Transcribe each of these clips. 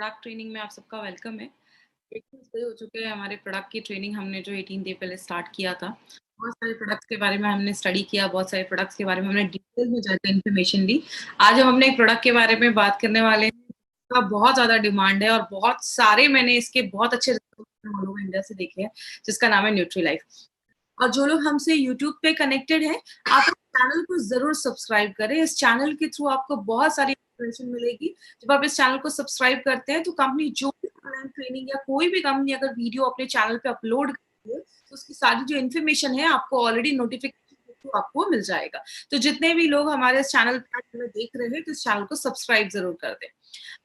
Product training में आप सबका वेलकम है। 1 मंथ हो चुके हैं हमारे प्रोडक्ट की ट्रेनिंग हमने जो 18 डे पहले स्टार्ट किया था। बहुत सारे प्रोडक्ट्स के बारे में हमने स्टडी किया, बहुत सारे प्रोडक्ट्स के बारे में हमने डिटेल में जाकर इन्फॉर्मेशन ली। आज हम अपने एक प्रोडक्ट के बारे में बात करने वाले हैं, इसका बहुत ज़्यादा डिमांड है और बहुत सारे मैंने इसके बहुत अच्छे रिजल्ट ऑल ओवर इंडिया से देखे हैं, जिसका नाम है न्यूट्रीलाइफ। और जो लोग हमसे यूट्यूब पे कनेक्टेड हैं, आप इस चैनल को ज़रूर सब्सक्राइब करें। इस चैनल के थ्रू आपको बहुत सारी इन्फॉर्मेशन मिलेगी। जब आप इस चैनल को सब्सक्राइब करते हैं, तो कंपनी जो भी ऑनलाइन ट्रेनिंग या कोई भी कंपनी अगर वीडियो अपने चैनल पे अपलोड करती है, तो उसकी सारी जो इन्फॉर्मेशन है, आपको ऑलरेडी नोटिफिकेशन के थ्रू आपको मिल जाएगा। तो जितने भी लोग हमारे इस चैनल पे हमें देख रहे हैं, तो इस चैनल को सब्सक्राइब ज़रूर कर दें।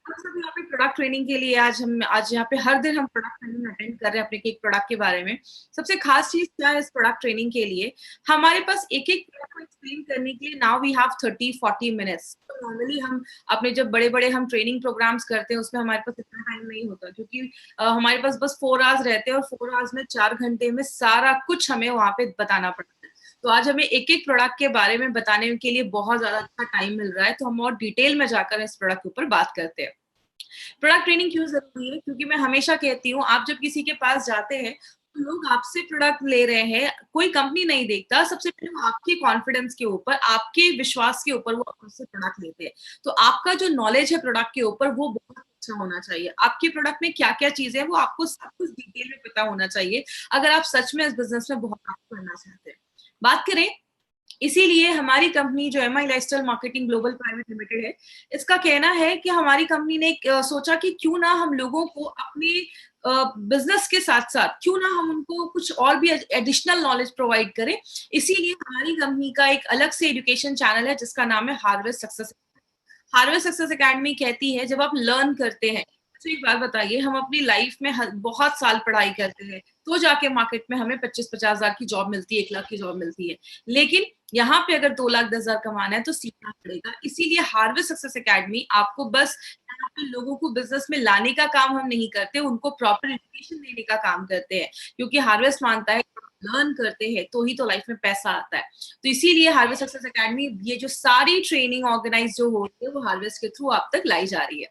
हम सब यहाँ पे प्रोडक्ट ट्रेनिंग के लिए आज यहाँ पे हर दिन हम प्रोडक्ट ट्रेनिंग अटेंड कर रहे हैं अपने एक प्रोडक्ट के बारे में। सबसे खास चीज क्या है इस प्रोडक्ट ट्रेनिंग के लिए, हमारे पास एक-एक प्रोडक्ट को एक्सप्लेन करने के लिए नाउ वी हैव 30-40 मिनट्स। तो नॉर्मली हम अपने जब बड़े-बड़े हम ट्रेनिंग प्रोग्राम्स करते हैं उसमें हमारे पास इतना टाइम नहीं होता, क्योंकि हमारे पास बस 4 आवर्स रहते हैं और 4 आवर्स में 4 घंटे में सारा कुछ हमें वहाँ पे बताना पड़ता है। तो आज हमें एक-एक प्रोडक्ट के बारे में बताने के लिए बहुत ज़्यादा अच्छा टाइम मिल रहा है, तो हम और डिटेल में जाकर इस प्रोडक्ट के ऊपर बात करते हैं। प्रोडक्ट ट्रेनिंग क्यों ज़रूरी है? क्योंकि मैं हमेशा कहती हूँ, आप जब किसी के पास जाते हैं, तो लोग आपसे प्रोडक्ट ले रहे हैं, कोई कंपनी नहीं देखता, सबसे पहले वो आपके कॉन्फिडेंस के ऊपर, आपके विश्वास के ऊपर वो आपसे प्रोडक्ट लेते हैं। तो आपका जो नॉलेज है प्रोडक्ट के ऊपर, वो बहुत अच्छा होना चाहिए। आपके प्रोडक्ट में क्या-क्या चीज़ें हैं, वो आपको सब कुछ डिटेल में पता होना चाहिए, अगर आप सच में इस बिज़नेस में बहुत आगे बढ़ना चाहते हैं। बात करें, इसीलिए हमारी कंपनी जो MI lifestyle marketing global private limited है, इसका कहना है कि हमारी कंपनी ने सोचा कि क्यों ना हम लोगों को अपने बिज़नेस के साथ-साथ क्यों ना हम उनको कुछ और भी एडिशनल नॉलेज प्रोवाइड करें। इसीलिए हमारी कंपनी का एक अलग से एजुकेशन चैनल है जिसका नाम है harvest success. Harvest success academy कहती है, जब आप लर्न करते हैं, तो एक बात बताइए, हम अपनी लाइफ में बहुत साल पढ़ाई करते हैं, तो जाके मार्केट में हमें 25-50 हजार की जॉब मिलती है, 1 लाख की जॉब मिलती है। लेकिन यहाँ पे अगर 2 लाख 10 हजार कमाना है तो सीखना पड़ेगा। इसीलिए हार्वेस्ट सक्सेस अकेडमी आपको बस यहाँ पे लोगों को बिजनेस में लाने का काम हम नहीं करते, उनको प्रॉपर एजुकेशन देने का काम करते हैं, क्योंकि हार्वेस्ट मानता है लर्न करते हैं तो ही तो लाइफ में पैसा आता है। तो इसीलिए हार्वेस्ट सक्सेस अकेडमी ये जो सारी ट्रेनिंग ऑर्गेनाइज जो होती है वो हार्वेस्ट के थ्रू आप तक लाई जा रही है।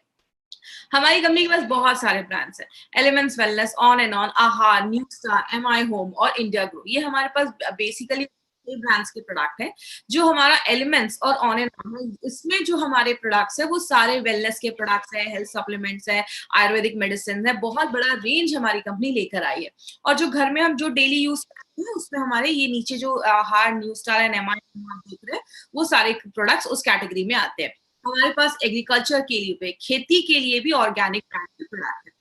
हमारी कंपनी के पास बहुत सारे ब्रांड्स हैं, elements wellness, on and on, आहार, न्यू स्टार, एमआई होम और इंडिया ग्रो। ये हमारे पास बेसिकली ब्रांड्स के प्रोडक्ट है। जो हमारा एलिमेंट्स और ऑन एंड ऑन है, इसमें जो हमारे प्रोडक्ट्स है वो सारे वेलनेस के प्रोडक्ट्स है, हेल्थ सप्लीमेंट्स है, आयुर्वेदिक मेडिसिन है, बहुत बड़ा रेंज हमारी कंपनी लेकर आई है। और जो घर में हम जो डेली यूज करते हैं उसमें हमारे ये नीचे जो आहार, new star and MI home आप देख रहे हैं, वो सारे प्रोडक्ट्स उस कैटेगरी में आते हैं। हमारे पास एग्रीकल्चर के लिए, खेती के लिए भी ऑर्गेनिक प्रोडक्ट है।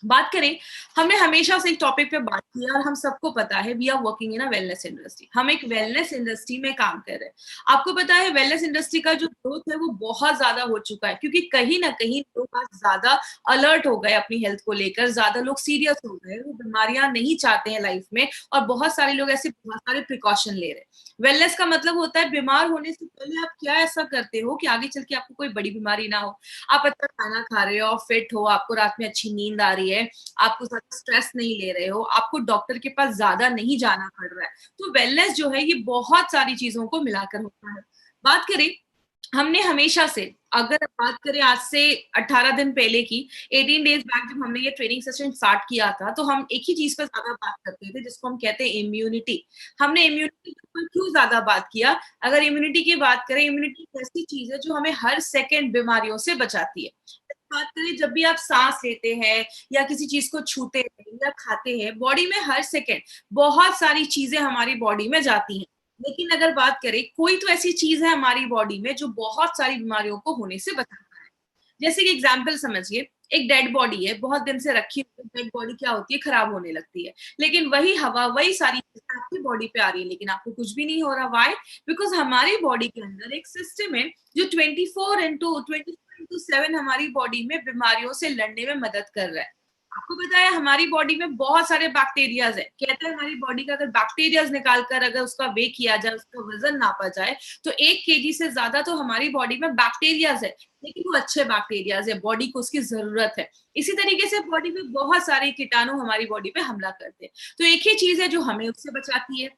बात करें, हमने हमेशा से एक टॉपिक पे बात की है और हम सबको पता है we are working in a wellness industry. हम एक वेलनेस इंडस्ट्री में काम कर रहे हैं। आपको पता है वेलनेस इंडस्ट्री का जो ग्रोथ है वो बहुत ज्यादा हो चुका है, क्योंकि कहीं ना कहीं लोग आज ज्यादा अलर्ट हो गए अपनी हेल्थ को लेकर, ज्यादा लोग सीरियस हो गए, वो बीमारियां नहीं चाहते हैं लाइफ में, और बहुत सारे लोग ऐसे बहुत सारे प्रिकॉशन ले रहे हैं। वेलनेस का मतलब होता है बीमार होने से पहले आप क्या ऐसा करते हो कि आगे चल के आपको कोई बड़ी बीमारी ना हो। आप अच्छा खाना खा रहे हो, फिट हो, आपको रात में अच्छी नींद आ रही है, आपको ज़्यादा स्ट्रेस नहीं ले रहे हो, आपको डॉक्टर के पास ज़्यादा नहीं जाना पड़ रहा है। तो वेलनेस जो है ये बहुत सारी चीज़ों को मिलाकर होता है। बात करें, हमने हमेशा से, अगर बात करें आज से 18 दिन पहले की, 18 डेज़ बैक जब हमने ये ट्रेनिंग सेशन स्टार्ट किया था, तो हम एक ही चीज़ पे ज़्यादा बात करते थे जिसको हम कहते हैं इम्यूनिटी। हमने इम्यूनिटी के ऊपर क्यों ज़्यादा बात किया? अगर इम्यूनिटी की बात करें, इम्यूनिटी एक ऐसी चीज़ है जो हमें हर सेकंड बीमारियों से बचाती है। बात करें, जब भी आप सांस लेते हैं या किसी चीज को छूते हैं या खाते हैं, बॉडी में हर सेकंड बहुत सारी चीजें हमारी बॉडी में जाती हैं। लेकिन अगर बात करें, कोई तो ऐसी चीज है हमारी बॉडी में जो बहुत सारी बीमारियों को होने से बचाता है। जैसे कि एग्जाम्पल समझिए, एक डेड बॉडी है, बहुत दिन से रखी हुई डेड बॉडी क्या होती है, खराब होने लगती है। लेकिन वही हवा, वही सारी चीजें आपकी बॉडी पे आ रही है, लेकिन आपको कुछ भी नहीं हो रहा। वाई? बिकॉज हमारी बॉडी के अंदर एक सिस्टम है जो 24/7 हमारी बॉडी में बीमारियों से लड़ने में मदद कर रहा है। आपको पता है हमारी बॉडी में बहुत सारे बैक्टीरियाज है। कहते हैं हमारी बॉडी का अगर बैक्टीरियाज निकाल कर अगर उसका वे किया जाए, उसका वजन नापा जाए, तो 1 केजी से ज्यादा तो हमारी बॉडी में बैक्टीरियाज है। लेकिन वो अच्छे बैक्टीरियाज है, बॉडी को उसकी जरूरत है। इसी तरीके से बॉडी में बहुत सारे कीटाणु हमारी बॉडी पे हमला करते हैं। तो एक ही चीज है जो हमें उससे बचाती है।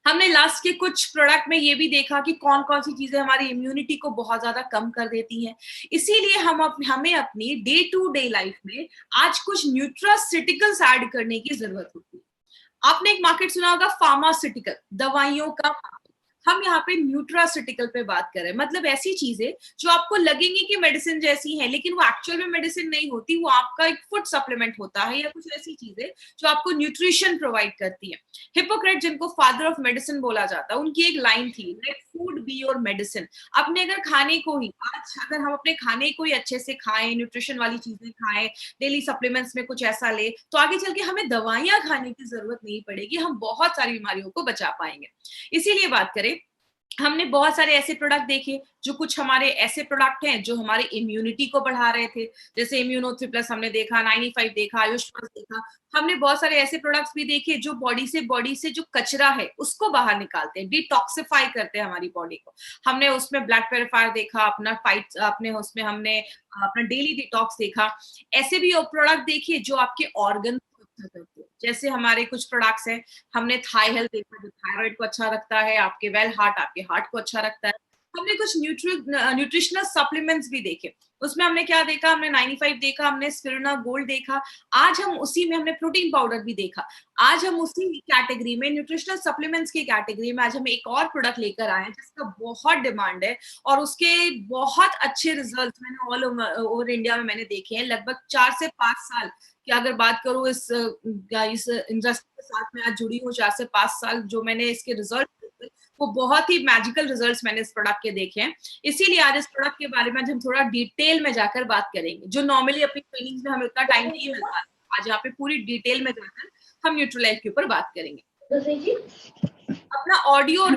हमने लास्ट के कुछ प्रोडक्ट में ये भी देखा कि कौन-कौन सी चीज़ें हमारी इम्यूनिटी को बहुत ज़्यादा कम कर देती हैं। इसीलिए हमें अपनी डे टू डे लाइफ में आज कुछ न्यूट्रास्यूटिकल्स ऐड करने की ज़रूरत होती है। आपने एक मार्केट सुना होगा फार्मास्यूटिकल, दवाइयों का मार्केट। हम यहाँ पे न्यूट्रास्यूटिकल पे बात कर रहे हैं, मतलब ऐसी चीजें जो आपको लगेंगी कि मेडिसिन जैसी हैं, लेकिन वो एक्चुअल में मेडिसिन नहीं होती, वो आपका एक फूड सप्लीमेंट होता है या कुछ ऐसी चीजें जो आपको न्यूट्रिशन प्रोवाइड करती है। हिपोक्रेट, जिनको फादर ऑफ मेडिसिन बोला जाता है, उनकी एक लाइन थी, let food be your medicine. अपने अगर खाने को ही आज अगर हम अपने खाने को ही अच्छे से खाएं, न्यूट्रिशन वाली चीजें खाएं, डेली सप्लीमेंट्स में कुछ ऐसा ले, तो आगे चल के हमें दवाइयां खाने की जरूरत नहीं पड़ेगी, हम बहुत सारी बीमारियों को बचा पाएंगे। इसीलिए बात करें, हमने बहुत सारे ऐसे प्रोडक्ट देखे जो कुछ हमारे ऐसे प्रोडक्ट हैं जो हमारे इम्यूनिटी को बढ़ा रहे थे, जैसे इम्यूनो 3 प्लस हमने देखा, 95 देखा, आयुष प्लस देखा। हमने बहुत सारे ऐसे प्रोडक्ट्स भी देखे जो बॉडी से जो कचरा है उसको बाहर निकालते हैं, डिटॉक्सिफाई करते हैं हमारी बॉडी को। हमने उसमें ब्लड प्योरीफायर देखा, अपना फाइट अपने उसमें हमने अपना डेली डिटॉक्स देखा। ऐसे भी प्रोडक्ट देखे जो आपके ऑर्गन को अच्छा करते हैं, जैसे हमारे कुछ प्रोडक्ट्स हैं। हमने थाई हेल्थ देखा जो थायराइड को अच्छा रखता है, आपके आपके हार्ट को अच्छा रखता है। हमने कुछ न्यूट्रिशनल सप्लीमेंट्स भी देखे, उसमें हमने क्या देखा, हमने 95 देखा, हमने स्पिरुलिना गोल्ड देखा। आज हम उसी में हमने प्रोटीन पाउडर भी देखा। आज हम उसी कैटेगरी में, न्यूट्रिशनल सप्लीमेंट्स की कैटेगरी में, आज हम एक और प्रोडक्ट लेकर आए हैं जिसका बहुत डिमांड है और उसके बहुत अच्छे रिजल्ट मैंने ऑल ओवर इंडिया में मैंने देखे हैं। लगभग 4 से 5 साल कि अगर बात करूं इस इंडस्ट्री के साथ में आज जुड़ी हूँ, 4 से 5 साल जो मैंने इसके रिजल्ट देखे, वो बहुत ही मैजिकल रिजल्ट्स मैंने इस प्रोडक्ट के देखे हैं। इसीलिए आज इस प्रोडक्ट के बारे में आज हम थोड़ा डिटेल में जाकर बात करेंगे, जो नॉर्मली अपनी ट्रेनिंग में हमें उतना टाइम नहीं मिलता। आज यहाँ पे पूरी डिटेल में जाकर हम न्यूट्रीलाइफ के ऊपर बात करेंगे। अपना ऑडियो और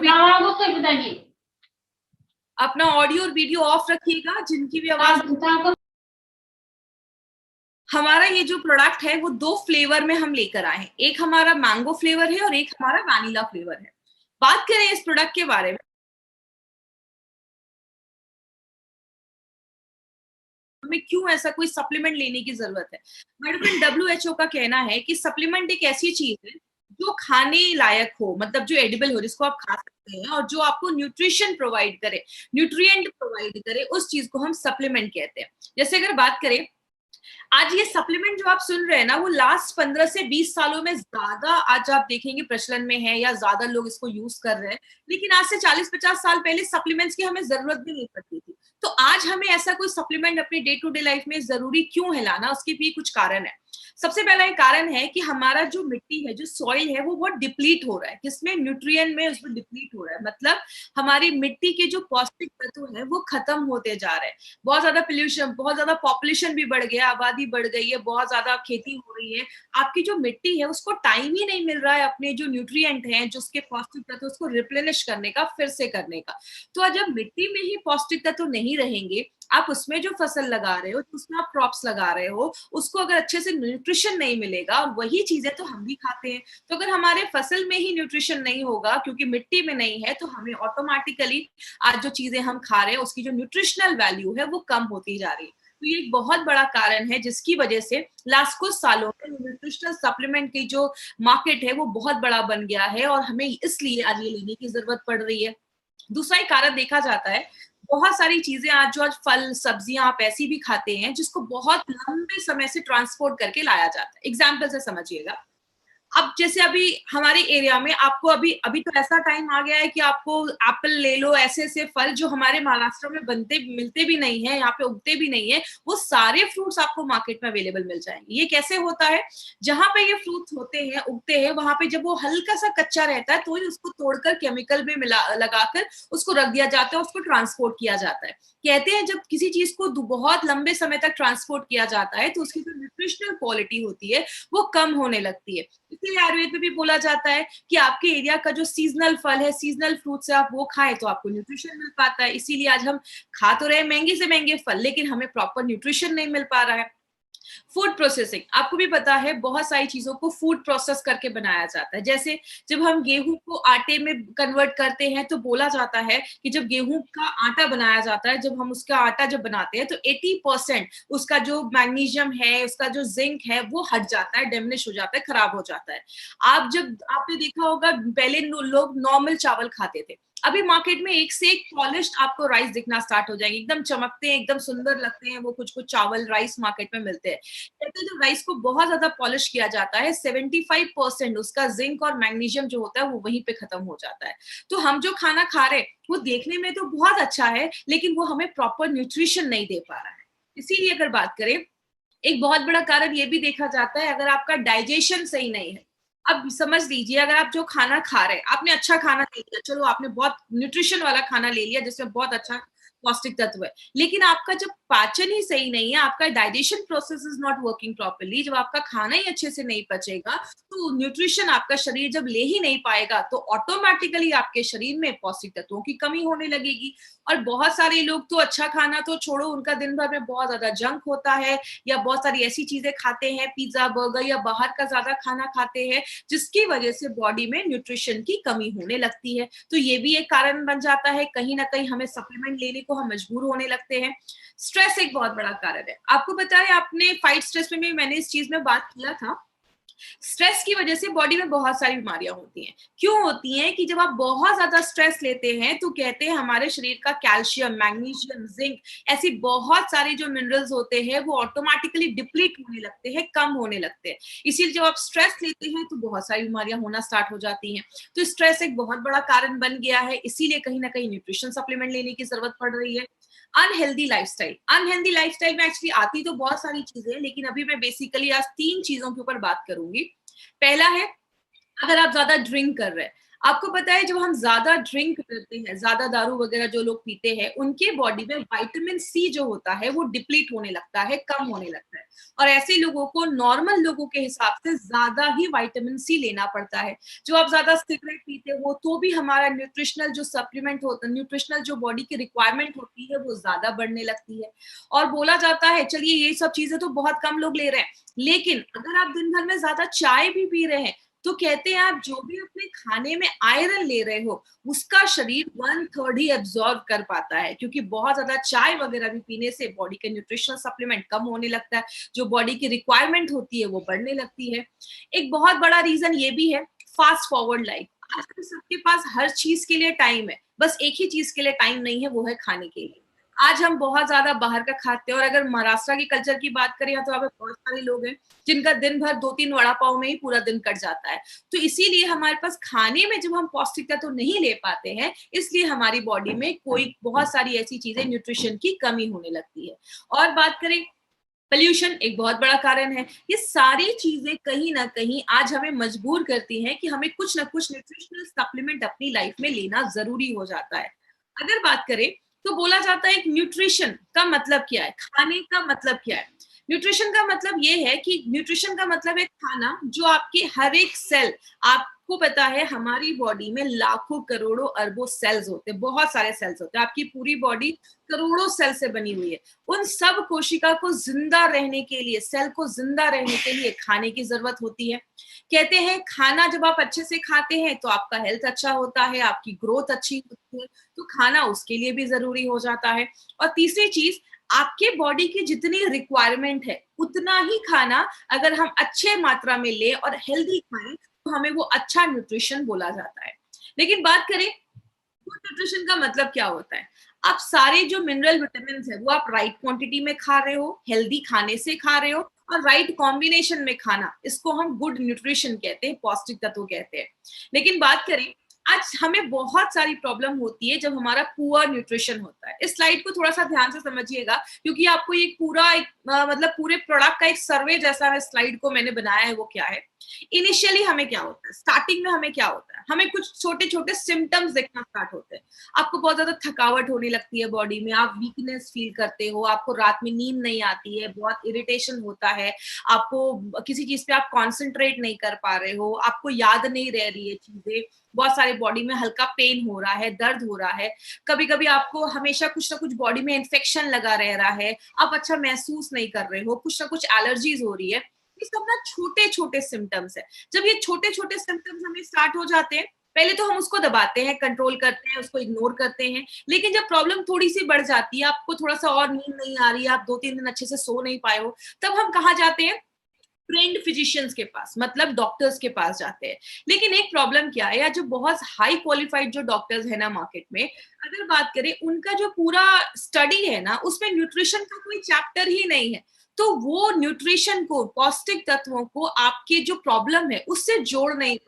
वीडियो ऑफ रखिएगा, जिनकी भी आवाज। हमारा ये जो प्रोडक्ट है वो 2 फ्लेवर में हम लेकर आए हैं, एक हमारा मैंगो फ्लेवर है और एक हमारा वैनिला फ्लेवर है। बात करें इस प्रोडक्ट के बारे में, हमें क्यों ऐसा कोई सप्लीमेंट लेने की जरूरत है। मेरे फ्रेंड WHO का कहना है कि सप्लीमेंट एक ऐसी चीज है जो खाने लायक हो, मतलब जो एडिबल हो, जिसको आप खा सकते हैं और जो आपको न्यूट्रिशन प्रोवाइड करे, न्यूट्रिएंट प्रोवाइड करे, उस चीज को हम सप्लीमेंट कहते हैं। जैसे अगर बात करें, आज ये सप्लीमेंट जो आप सुन रहे हैं ना, वो लास्ट 15 से 20 सालों में ज्यादा आज आप देखेंगे प्रचलन में है या ज्यादा लोग इसको यूज कर रहे हैं। लेकिन आज से 40-50 साल पहले सप्लीमेंट्स की हमें जरूरत भी नहीं पड़ती थी। तो आज हमें ऐसा कोई सप्लीमेंट अपनी डे टू डे लाइफ में जरूरी क्यों है लाना, उसके भी कुछ कारण है। सबसे पहला एक कारण है कि हमारा जो मिट्टी है, जो सॉइल है, वो बहुत डिप्लीट हो रहा है। किसमें? न्यूट्रिएंट में उसमें डिप्लीट हो रहा है। मतलब हमारी मिट्टी के जो पौष्टिक तत्व है वो खत्म होते जा रहे हैं। बहुत ज्यादा पोल्यूशन, बहुत ज्यादा पॉपुलेशन भी बढ़ गया, आबादी बढ़ गई है, बहुत ज्यादा खेती हो रही है। आपकी जो मिट्टी है उसको टाइम ही नहीं मिल रहा है अपने जो न्यूट्रिएंट हैं, जो उसके पौष्टिक तत्व, उसको रिप्लेनिश करने का, फिर से करने का। तो जब मिट्टी में ही पौष्टिक तत्व नहीं रहेंगे, आप उसमें जो फसल लगा रहे हो, उसमें आप क्रॉप्स लगा रहे हो, उसको अगर अच्छे से न्यूट्रिशन नहीं मिलेगा, और वही चीजें तो हम भी खाते हैं, तो अगर हमारे फसल में ही न्यूट्रिशन नहीं होगा क्योंकि मिट्टी में नहीं है, तो हमें ऑटोमेटिकली आज जो चीजें हम खा रहे हैं उसकी जो न्यूट्रिशनल वैल्यू है वो कम होती जा रही है। तो ये एक बहुत बड़ा कारण है जिसकी वजह से लास्ट कुछ सालों में न्यूट्रिशनल सप्लीमेंट की जो मार्केट है वो बहुत बड़ा बन गया है और हमें इसलिए आज ये लेने की जरूरत पड़ रही है। दूसरा एक कारण देखा जाता है, बहुत सारी चीजें आज जो आज फल सब्जियां आप ऐसी भी खाते हैं जिसको बहुत लंबे समय से ट्रांसपोर्ट करके लाया जाता है। एग्जाम्पल से समझिएगा, अब जैसे अभी हमारे एरिया में आपको अभी अभी तो ऐसा टाइम आ गया है कि आपको एप्पल ले लो, ऐसे ऐसे फल जो हमारे महाराष्ट्र में बनते मिलते भी नहीं है, यहाँ पे उगते भी नहीं है, वो सारे फ्रूट्स आपको मार्केट में अवेलेबल मिल जाएंगे। ये कैसे होता है? जहां पे ये फ्रूट्स होते हैं, उगते हैं, वहां पे जब वो हल्का सा कच्चा रहता है तो ही उसको तोड़कर केमिकल में मिला लगाकर उसको रख दिया जाता है, उसको ट्रांसपोर्ट किया जाता है। कहते हैं जब किसी चीज को बहुत लंबे समय तक ट्रांसपोर्ट किया जाता है तो उसकी जो न्यूट्रिशनल क्वालिटी होती है वो कम होने लगती है। इसलिए आयुर्वेद में भी बोला जाता है कि आपके एरिया का जो सीजनल फल है, सीजनल फ्रूट्स है, आप वो खाएं तो आपको न्यूट्रिशन मिल पाता है। इसीलिए आज हम खा तो रहे महंगे से महंगे फल, लेकिन हमें प्रॉपर न्यूट्रिशन नहीं मिल पा रहा है। फूड प्रोसेसिंग, आपको भी पता है बहुत सारी चीजों को फूड प्रोसेस करके बनाया जाता है। जैसे जब हम गेहूं को आटे में कन्वर्ट करते हैं तो बोला जाता है कि जब गेहूं का आटा बनाया जाता है, जब हम उसका आटा जब बनाते हैं तो 80% उसका जो मैग्नीशियम है, उसका जो जिंक है वो हट जाता है, डिमिनिश हो जाता है, खराब हो जाता है। आप जब आपने देखा होगा पहले लोग नॉर्मल चावल खाते थे, अभी मार्केट में एक से एक पॉलिश्ड आपको राइस दिखना स्टार्ट हो जाएंगे, एकदम चमकते हैं, एकदम सुंदर लगते हैं, वो कुछ कुछ चावल राइस मार्केट में मिलते हैं। कहते हैं जब राइस को बहुत ज्यादा पॉलिश किया जाता है 75% उसका जिंक और मैग्नीशियम जो होता है वो वहीं पे खत्म हो जाता है। तो हम जो खाना खा रहे हैं वो देखने में तो बहुत अच्छा है, लेकिन वो हमें प्रॉपर न्यूट्रिशन नहीं दे पा रहा है। इसीलिए अगर बात करें, एक बहुत बड़ा कारण ये भी देखा जाता है, अगर आपका डाइजेशन सही नहीं है। अब समझ लीजिए अगर आप जो खाना खा रहे हैं, आपने अच्छा खाना ले लिया, चलो आपने बहुत न्यूट्रिशन वाला खाना ले लिया जिसमें बहुत अच्छा पौष्टिक तत्व है, लेकिन आपका जब पाचन ही सही नहीं है, आपका digestion process is not working properly, जब आपका खाना ही अच्छे से नहीं पचेगा, तो न्यूट्रिशन आपका शरीर जब ले ही नहीं पाएगा तो ऑटोमेटिकली आपके शरीर में पौष्टिक तत्वों की कमी होने लगेगी। और बहुत सारे लोग तो अच्छा खाना तो छोड़ो, उनका दिन भर में बहुत ज्यादा जंक होता है, या बहुत सारी ऐसी चीजें खाते हैं, पिज्जा बर्गर या बाहर का ज्यादा खाना खाते हैं, जिसकी वजह से बॉडी में न्यूट्रिशन की कमी होने लगती है। तो ये भी एक कारण बन जाता है, कहीं ना कहीं हमें सप्लीमेंट लेने को हम मजबूर होने लगते हैं। स्ट्रेस एक बहुत बड़ा कारण है, आपको पता है, आपने फाइट स्ट्रेस में भी मैंने इस चीज में बात किया था। स्ट्रेस की वजह से बॉडी में बहुत सारी बीमारियां होती हैं। क्यों होती हैं? कि जब आप बहुत ज्यादा स्ट्रेस लेते हैं तो कहते हैं हमारे शरीर का कैल्शियम, मैग्नीशियम, जिंक, ऐसी बहुत सारे जो मिनरल्स होते हैं वो ऑटोमेटिकली डिप्लीट होने लगते हैं, कम होने लगते हैं। इसीलिए जब आप स्ट्रेस लेते हैं तो बहुत सारी बीमारियां होना स्टार्ट हो जाती हैं। तो स्ट्रेस एक बहुत बड़ा कारण बन गया है, इसीलिए कहीं ना कहीं न्यूट्रिशन सप्लीमेंट लेने की जरूरत पड़ रही है। अनहेल्दी लाइफस्टाइल में एक्चुअली आती तो बहुत सारी चीजें हैं, लेकिन अभी मैं बेसिकली आज 3 चीजों के ऊपर बात करूंगी। पहला है, अगर आप ज्यादा ड्रिंक कर रहे हैं, आपको पता है जब हम ज्यादा ड्रिंक करते हैं, ज्यादा दारू वगैरह जो लोग पीते हैं, उनके बॉडी में विटामिन सी जो होता है वो डिप्लीट होने लगता है, कम होने लगता है। और ऐसे लोगों को नॉर्मल लोगों के हिसाब से ज्यादा ही विटामिन सी लेना पड़ता है। जो आप ज्यादा सिगरेट पीते हो तो भी हमारा न्यूट्रिशनल जो सप्लीमेंट होता है, न्यूट्रिशनल जो बॉडी की रिक्वायरमेंट होती है वो ज्यादा बढ़ने लगती है। और बोला जाता है, चलिए ये सब चीजें तो बहुत कम लोग ले रहे हैं, लेकिन अगर आप दिन भर में ज्यादा चाय भी पी रहे हैं तो कहते हैं आप जो भी अपने खाने में आयरन ले रहे हो उसका शरीर 1/3 ही एब्जॉर्ब कर पाता है, क्योंकि बहुत ज्यादा चाय वगैरह भी पीने से बॉडी के न्यूट्रिशनल सप्लीमेंट कम होने लगता है, जो बॉडी की रिक्वायरमेंट होती है वो बढ़ने लगती है। एक बहुत बड़ा रीजन ये भी है, फास्ट फॉरवर्ड लाइफ। आजकल सबके पास हर चीज के लिए टाइम है, बस एक ही चीज के लिए टाइम नहीं है, वो है खाने के लिए। आज हम बहुत ज्यादा बाहर का खाते हैं, और अगर महाराष्ट्र की कल्चर की बात करें तो यहाँ पे बहुत सारे लोग हैं जिनका दिन भर 2-3 वड़ा पाव में ही पूरा दिन कट जाता है। तो इसीलिए हमारे पास खाने में जब हम पौष्टिकता तो नहीं ले पाते हैं, इसलिए हमारी बॉडी में कोई बहुत सारी ऐसी चीजें, न्यूट्रिशन की कमी होने लगती है। और बात करें, पोल्यूशन एक बहुत बड़ा कारण है। ये सारी चीजें कहीं ना कहीं आज हमें मजबूर करती हैं कि हमें कुछ ना कुछ न्यूट्रिशनल सप्लीमेंट अपनी लाइफ में लेना जरूरी हो जाता है। अगर बात करें तो बोला जाता है कि न्यूट्रिशन का मतलब क्या है, खाने का मतलब क्या है। न्यूट्रिशन का मतलब ये है कि न्यूट्रिशन का मतलब है खाना जो आपके हर एक सेल, आपको पता है हमारी बॉडी में लाखों करोड़ों अरबों सेल्स होते हैं, बहुत सारे सेल्स होते हैं, आपकी पूरी बॉडी करोड़ों सेल से बनी हुई है। उन सब कोशिका को जिंदा रहने के लिए, सेल को जिंदा रहने के लिए खाने की जरूरत होती है। कहते हैं खाना जब आप अच्छे से खाते हैं तो आपका हेल्थ अच्छा होता है, आपकी ग्रोथ अच्छी होती है, तो खाना उसके लिए भी जरूरी हो जाता है। और तीसरी चीज, आपके बॉडी की जितनी रिक्वायरमेंट है उतना ही खाना अगर हम अच्छे मात्रा में ले और हेल्दी खाएं तो हमें वो अच्छा न्यूट्रिशन बोला जाता है। लेकिन बात करें गुड न्यूट्रिशन का मतलब क्या होता है, आप सारे जो मिनरल विटामिन है वो आप राइट क्वांटिटी में खा रहे हो, हेल्दी खाने से खा रहे हो, और राइट कॉम्बिनेशन में खाना, इसको हम गुड न्यूट्रिशन कहते हैं, पौष्टिक तत्व कहते हैं। लेकिन बात करें, आज हमें बहुत सारी प्रॉब्लम होती है जब हमारा पुअर न्यूट्रिशन होता है। इस स्लाइड को थोड़ा सा ध्यान से समझिएगा, क्योंकि आपको ये पूरा एक मतलब पूरे प्रोडक्ट का एक सर्वे जैसा है, स्लाइड को मैंने बनाया है वो क्या है। इनिशियली हमें क्या होता है, स्टार्टिंग में हमें क्या होता है, हमें कुछ छोटे छोटे सिम्टम्स दिखना स्टार्ट होते हैं। आपको बहुत ज्यादा थकावट होने लगती है बॉडी में, आप वीकनेस फील करते हो, आपको रात में नींद नहीं आती है, बहुत इरिटेशन होता है, आपको किसी चीज पे आप कॉन्सेंट्रेट नहीं कर पा रहे हो, आपको याद नहीं रह रही है चीजें, बहुत सारे बॉडी में हल्का पेन हो रहा है, दर्द हो रहा है, कभी कभी आपको हमेशा कुछ ना कुछ बॉडी में इन्फेक्शन लगा रह रहा है, आप अच्छा महसूस नहीं कर रहे हो, कुछ ना कुछ एलर्जीज हो रही है। ये सब ना छोटे छोटे सिम्टम्स है। जब ये छोटे छोटे सिम्टम्स हमें स्टार्ट हो जाते हैं, पहले तो हम उसको दबाते हैं, कंट्रोल करते हैं, उसको इग्नोर करते हैं, लेकिन जब प्रॉब्लम थोड़ी सी बढ़ जाती है, आपको थोड़ा सा और नींद नहीं आ रही है, आप 2-3 दिन अच्छे से सो नहीं पाए हो, तब हम कहाँ जाते हैं, ट्रेंड फिजिशियंस के पास, मतलब डॉक्टर्स के पास जाते हैं। लेकिन एक प्रॉब्लम क्या है, या जो बहुत हाई क्वालिफाइड जो डॉक्टर्स है ना मार्केट में, अगर बात करें, उनका जो पूरा स्टडी है ना, उसमें न्यूट्रिशन का कोई चैप्टर ही नहीं है। तो वो न्यूट्रिशन को, पौष्टिक तत्वों को आपके जो प्रॉब्लम है उससे जोड़ नहीं,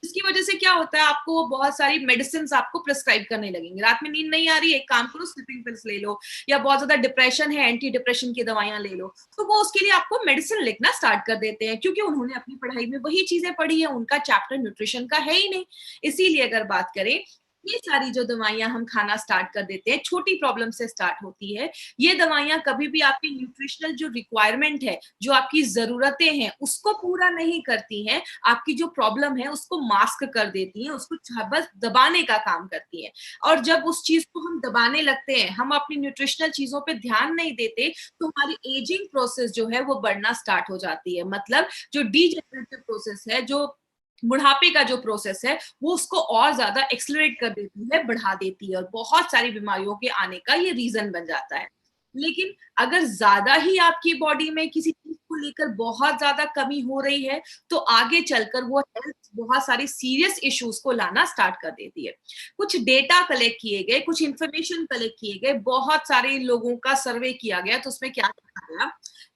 इसकी वजह से क्या होता है, आपको बहुत सारी मेडिसिन आपको प्रिस्क्राइब करने लगेंगे। रात में नींद नहीं आ रही है, एक काम करो, स्लीपिंग पिल्स ले लो, या बहुत ज्यादा डिप्रेशन है, एंटी डिप्रेशन की दवाइयां ले लो। तो वो उसके लिए आपको मेडिसिन लिखना स्टार्ट कर देते हैं, क्योंकि उन्होंने अपनी पढ़ाई में वही चीजें पढ़ी है, उनका चैप्टर न्यूट्रिशन का है ही नहीं। इसीलिए अगर बात करें, ये सारी जो दवाइयां हम खाना स्टार्ट कर देते हैं, छोटी प्रॉब्लम से स्टार्ट होती है। ये दवाइयां कभी भी आपकी न्यूट्रिशनल जो रिक्वायरमेंट है, जो आपकी जरूरतें हैं, उसको पूरा नहीं करती हैं। आपकी जो प्रॉब्लम है उसको मास्क कर देती हैं, उसको बस दबाने का काम करती हैं। और जब उस चीज को हम दबाने लगते हैं, हम अपनी न्यूट्रिशनल चीजों पे ध्यान नहीं देते, तो हमारी एजिंग प्रोसेस जो है वो बढ़ना स्टार्ट हो जाती है। मतलब जो डीजेनरेटिव प्रोसेस है, जो बुढ़ापे का जो प्रोसेस है, वो उसको और ज्यादा एक्सलरेट कर देती है, बढ़ा देती है, और बहुत सारी बीमारियों के आने का ये रीजन बन जाता है। लेकिन अगर ज्यादा ही आपकी बॉडी में किसी चीज को लेकर बहुत ज्यादा कमी हो रही है, तो आगे चलकर वो हेल्थ बहुत सारी सीरियस इश्यूज को लाना स्टार्ट कर देती है। कुछ डेटा कलेक्ट किए गए, कुछ इंफॉर्मेशन कलेक्ट किए गए, बहुत सारे लोगों का सर्वे किया गया, तो उसमें क्या देखा गया,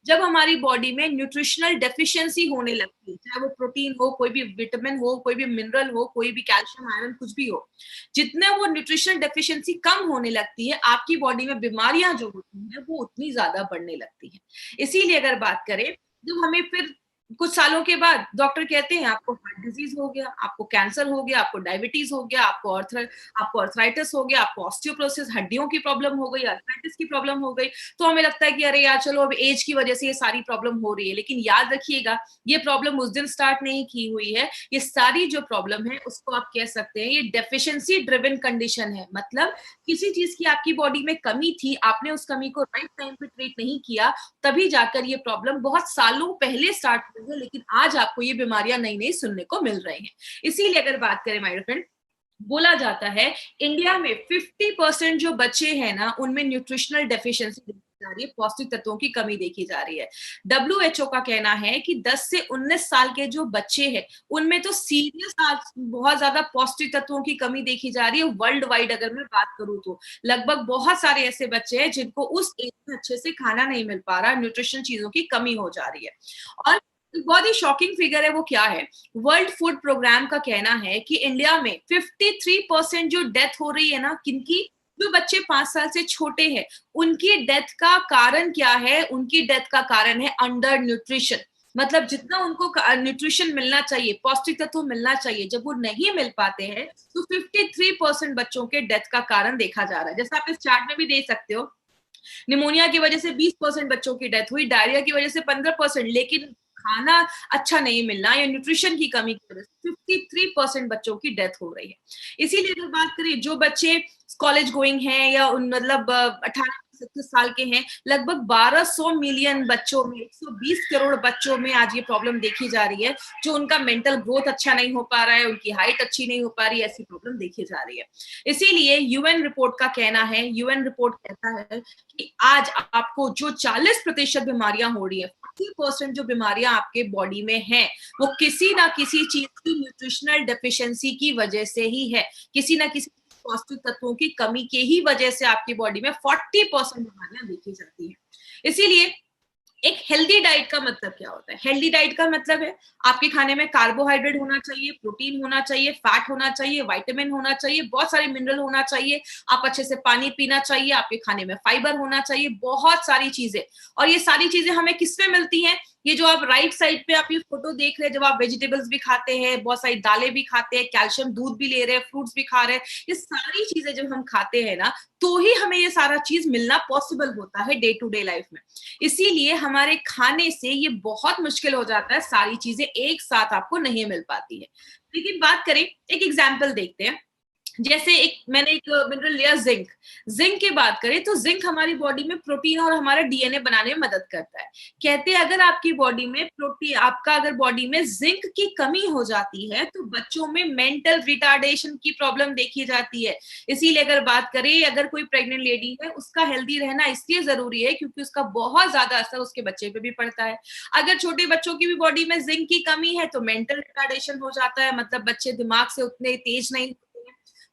जब हमारी बॉडी में न्यूट्रिशनल डेफिशिएंसी होने लगती है, चाहे वो प्रोटीन हो, कोई भी विटामिन हो, कोई भी मिनरल हो, कोई भी कैल्शियम, आयरन, कुछ भी हो, जितने वो न्यूट्रिशनल डेफिशिएंसी कम होने लगती है, आपकी बॉडी में बीमारियां जो होती हैं वो उतनी ज्यादा बढ़ने लगती हैं। इसीलिए अगर बात करें, जब हमें फिर कुछ सालों के बाद डॉक्टर कहते हैं आपको हार्ट डिजीज हो गया, आपको कैंसर हो गया, आपको डायबिटीज हो गया, आपको अर्थराइटिस हो गया, आपको ऑस्टियोपोरोसिस, हड्डियों की प्रॉब्लम हो गई, अर्थराइटिस की प्रॉब्लम हो गई, तो हमें लगता है कि अरे यार चलो अब एज की वजह से ये सारी प्रॉब्लम हो रही है। लेकिन याद रखिएगा, ये प्रॉब्लम उस दिन स्टार्ट नहीं की हुई है। ये सारी जो प्रॉब्लम है उसको आप कह सकते हैं ये डेफिशिएंसी ड्रिवन कंडीशन है। मतलब किसी चीज की आपकी बॉडी में कमी थी, आपने उस कमी को राइट टाइम पे ट्रीट नहीं किया, तभी जाकर ये प्रॉब्लम बहुत सालों पहले स्टार्ट हुई है, लेकिन आज आपको ये बीमारियां नई नई सुनने को मिल रही हैं। इसीलिए अगर बात करें माय फ्रेंड, बोला जाता है इंडिया में 50% जो बच्चे हैं ना, उनमें न्यूट्रिशनल डेफिशिएंसी देखी जा रही है, पौष्टिक तत्वों की कमी देखी जा रही है। डब्ल्यूएचओ का कहना है कि 10 से 19 साल के जो बच्चे हैं, उनमें तो सीरियस बहुत ज्यादा पौष्टिक तत्वों की कमी देखी जा रही है। वर्ल्ड वाइड अगर मैं बात करूं तो लगभग बहुत सारे ऐसे बच्चे हैं जिनको उस एज में अच्छे से खाना नहीं मिल पा रहा, न्यूट्रिशन चीजों की कमी हो जा रही है। और बहुत ही शॉकिंग फिगर है, वो क्या है, वर्ल्ड फूड प्रोग्राम का कहना है कि इंडिया में 53% जो डेथ हो रही है ना, किनकी, जो बच्चे 5 साल से छोटे हैं, उनकी डेथ का कारण क्या है, उनकी डेथ का कारण है अंडर न्यूट्रिशन। मतलब जितना उनको न्यूट्रिशन मिलना चाहिए, पौष्टिक तत्व मिलना चाहिए, जब वो नहीं मिल पाते हैं, तो 53% बच्चों के डेथ का कारण देखा जा रहा है। जैसा आप इस चार्ट में भी देख सकते हो, निमोनिया की वजह से 20% बच्चों की डेथ हुई, डायरिया की वजह से 15%, लेकिन खाना अच्छा नहीं मिलना या न्यूट्रिशन की कमी की वजह से 53% बच्चों की डेथ हो रही है। इसीलिए अगर बात करें, जो बच्चे कॉलेज गोइंग हैं या उन मतलब 18 से 37 साल के हैं, लगभग 1200 मिलियन बच्चों में, 120 करोड़ बच्चों में आज ये प्रॉब्लम देखी जा रही है, जो उनका मेंटल ग्रोथ अच्छा नहीं हो पा रहा है, उनकी हाइट अच्छी नहीं हो पा रही है, ऐसी प्रॉब्लम देखी जा रही है। इसीलिए यूएन रिपोर्ट का कहना है, यूएन रिपोर्ट कहता है कि आज आपको जो 40% बीमारियां हो रही है, 40% जो बीमारियां आपके बॉडी में हैं, वो किसी ना किसी चीज की न्यूट्रिशनल डेफिशिएंसी की वजह से ही है। किसी ना किसी पौष्टिक तत्वों की कमी के ही वजह से आपकी बॉडी में 40% बीमारियां देखी जाती है। इसीलिए एक हेल्दी डाइट का मतलब क्या होता है, हेल्दी डाइट का मतलब है आपके खाने में कार्बोहाइड्रेट होना चाहिए, प्रोटीन होना चाहिए, फैट होना चाहिए, विटामिन होना चाहिए, बहुत सारे मिनरल होना चाहिए, आप अच्छे से पानी पीना चाहिए, आपके खाने में फाइबर होना चाहिए, बहुत सारी चीजें। और ये सारी चीजें हमें किसमें मिलती हैं, ये जो आप राइट साइड पे आप ये फोटो देख रहे हैं, जब आप वेजिटेबल्स भी खाते हैं, बहुत सारी दालें भी खाते हैं, कैल्शियम दूध भी ले रहे हैं, फ्रूट्स भी खा रहे हैं, ये सारी चीजें जब हम खाते हैं ना, तो ही हमें ये सारा चीज मिलना पॉसिबल होता है डे टू डे लाइफ में। इसीलिए हमारे खाने से ये बहुत मुश्किल हो जाता है, सारी चीजें एक साथ आपको नहीं मिल पाती है। लेकिन बात करें, एक एग्जाम्पल देखते हैं। जैसे मैंने एक मिनरल लिया जिंक। जिंक की बात करें तो जिंक हमारी बॉडी में प्रोटीन और हमारा डीएनए बनाने में मदद करता है। कहते हैं अगर आपकी बॉडी में प्रोटीन, आपका अगर बॉडी में जिंक की कमी हो जाती है तो बच्चों में मेंटल रिटार्डेशन की प्रॉब्लम देखी जाती है। इसीलिए अगर बात करें, अगर कोई प्रेग्नेंट लेडी है, उसका हेल्दी रहना इसलिए जरूरी है क्योंकि उसका बहुत ज्यादा असर उसके बच्चे पे भी पड़ता है। अगर छोटे बच्चों की भी बॉडी में जिंक की कमी है तो मेंटल रिटार्डेशन हो जाता है, मतलब बच्चे दिमाग से उतने तेज नहीं।